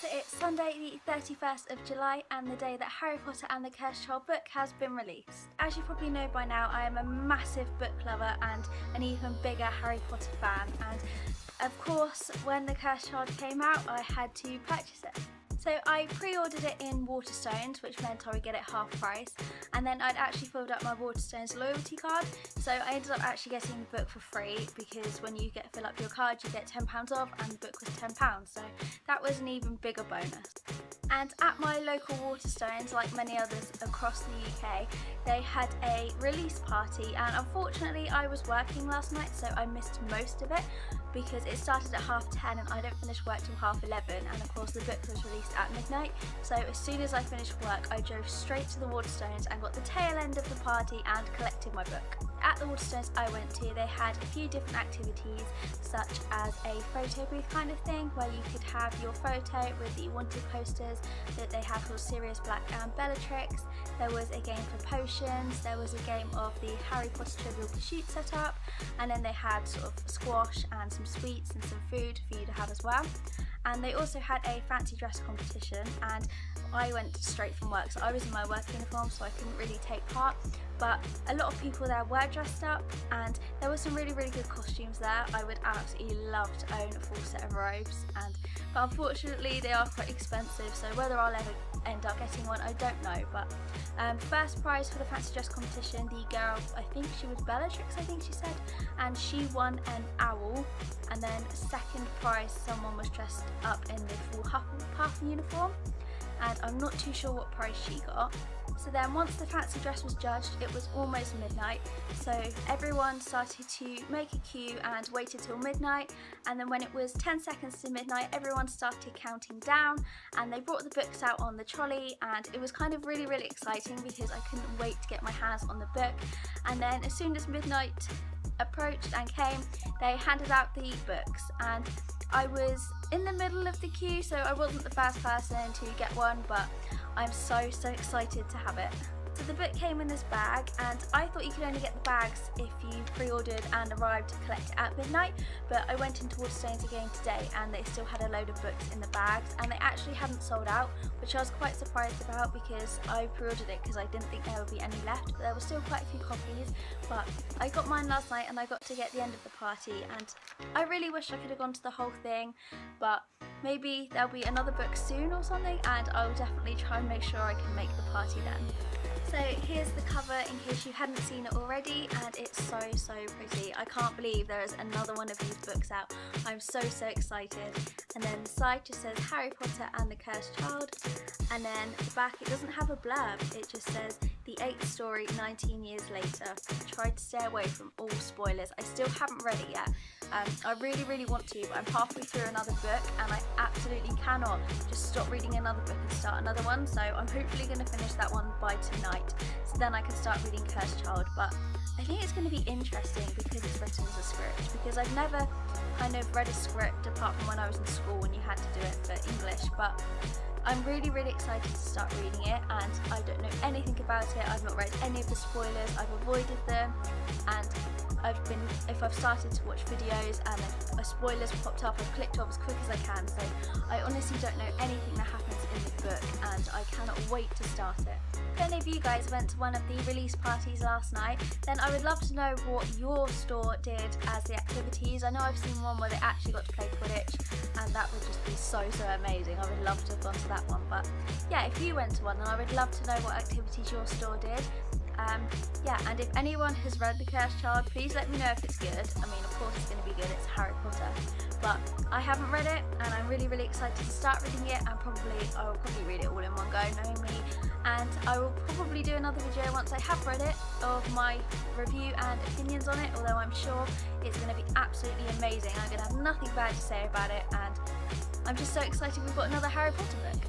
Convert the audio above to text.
So it's Sunday the 31st of July and the day that Harry Potter and the Cursed Child book has been released. As you probably know by now, I am a massive book lover and an even bigger Harry Potter fan, and of course when the Cursed Child came out I had to purchase it. So I pre-ordered it in waterstones, which meant I would get it half price, and then I'd actually filled up my waterstones loyalty card, so I ended up actually getting the book for free because when you fill up your card you get £10 off and the book was £10, so that was an even bigger bonus. And at my local Waterstones, like many others across the UK, they had a release party, and unfortunately I was working last night so I missed most of it because it started at 10:30 and I don't finish work till 11:30, and of course the book was released at midnight, so as soon as I finished work I drove straight to the Waterstones and got the tail end of the party and collected my book. At the Waterstones I went to, they had a few different activities such as a photo booth kind of thing where you could have your photo with the wanted posters that they have called Sirius Black and Bellatrix. There was a game for potions, there was a game of the Harry Potter Trivial Pursuit set up, and then they had sort of squash and some sweets and some food for you to have as well. And they also had a fancy dress competition, and I went straight from work, so I was in my work uniform so I couldn't really take part, but a lot of people there were dressed up and there were some really good costumes there. I would absolutely love to own a full set of robes, but unfortunately they are quite expensive, so whether I'll ever end up getting one I don't know. But first prize for the fancy dress competition, the girl, I think she was Bellatrix, I think she said, and she won an owl. And then second prize, someone was dressed up in the full Hufflepuff uniform, and I'm not too sure what prize she got. So then once the fancy dress was judged, it was almost midnight, so everyone started to make a queue and waited till midnight, and then when it was 10 seconds to midnight everyone started counting down and they brought the books out on the trolley, and it was kind of really exciting because I couldn't wait to get my hands on the book. And then as soon as midnight approached and came, they handed out the books, and I was in the middle of the queue, so I wasn't the first person to get one, but I'm so excited to have it. So the book came in this bag, and I thought you could only get the bags if you pre-ordered and arrived to collect it at midnight, but I went into Waterstones again today and they still had a load of books in the bags, and they actually hadn't sold out, which I was quite surprised about because I pre-ordered it because I didn't think there would be any left, but there were still quite a few copies. But I got mine last night and I got to get the end of the party, and I really wish I could have gone to the whole thing, but maybe there'll be another book soon or something, and I will definitely try and make sure I can make the party then. So here's the cover in case you hadn't seen it already, and it's so pretty. I can't believe there is another one of these books out. I'm so excited. And then the side just says Harry Potter and the Cursed Child, and then the back, it doesn't have a blurb, it just says the 8th story 19 years later. Try to stay away from all spoilers. I still haven't read it yet. I really want to, but I'm halfway through another book and I absolutely cannot just stop reading another book and start another one, so I'm hopefully going to finish that one by tonight, so then I can start reading Cursed Child. But I think it's going to be interesting because it's written as a script, because I've never kind of read a script apart from when I was in school when you had to do it for English, but I'm really excited to start reading it, and I don't know anything about it. I've not read any of the spoilers, I've avoided them, and if I've started to watch videos and a spoiler's popped up, I've clicked off as quick as I can, so I honestly don't know anything that happens in the book and I cannot wait to start it. If any of you guys went to one of the release parties last night, then I would love to know what your store did as the activities. I know I've seen one where they actually got to play Quidditch, and that would just be so amazing. I would love to have gone to that one, but yeah, if you went to one then I would love to know what activities your store did. Yeah, and if anyone has read The Cursed Child, please let me know if it's good. I mean, of course it's going to be good, it's Harry Potter, but I haven't read it and I'm really excited to start reading it, and I will probably read it all in one go, knowing me, and I will probably do another video once I have read it of my review and opinions on it, although I'm sure it's going to be absolutely amazing. I'm going to have nothing bad to say about it, and I'm just so excited we've got another Harry Potter book.